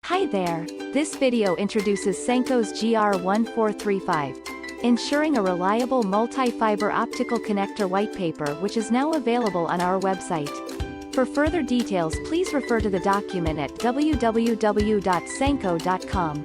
Hi there, this video introduces Senko's GR-1435, ensuring a reliable multi-fiber optical connector white paper which is now available on our website. For further details please refer to the document at www.senko.com.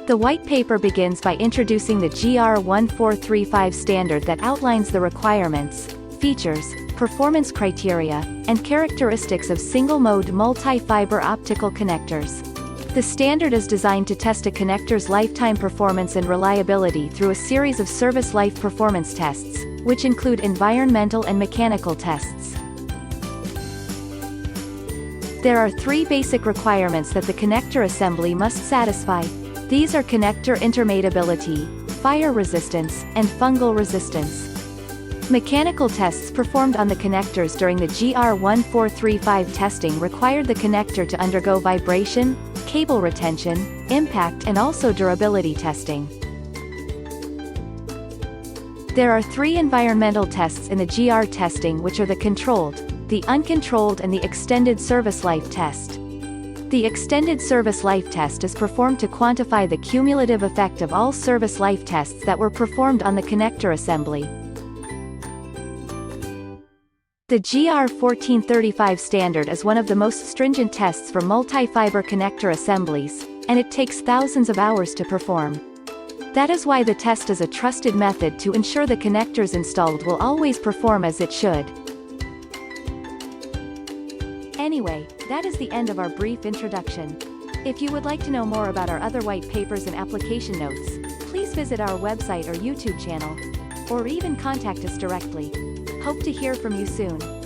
The white paper begins by introducing the GR-1435 standard that outlines the requirements, features, performance criteria, and characteristics of single-mode multi-fiber optical connectors. The standard is designed to test a connector's lifetime performance and reliability through a series of service life performance tests, which include environmental and mechanical tests. There are three basic requirements that the connector assembly must satisfy. These are connector intermatability, fire resistance, and fungal resistance. Mechanical tests performed on the connectors during the GR-1435 testing required the connector to undergo vibration, cable retention, impact and also durability testing. There are three environmental tests in the GR testing which are the controlled, the uncontrolled and the extended service life test. The extended service life test is performed to quantify the cumulative effect of all service life tests that were performed on the connector assembly. The GR-1435 standard is one of the most stringent tests for multi-fiber connector assemblies, and it takes thousands of hours to perform. That is why the test is a trusted method to ensure the connectors installed will always perform as it should. Anyway, that is the end of our brief introduction. If you would like to know more about our other white papers and application notes, please visit our website or YouTube channel, or even contact us directly. Hope to hear from you soon.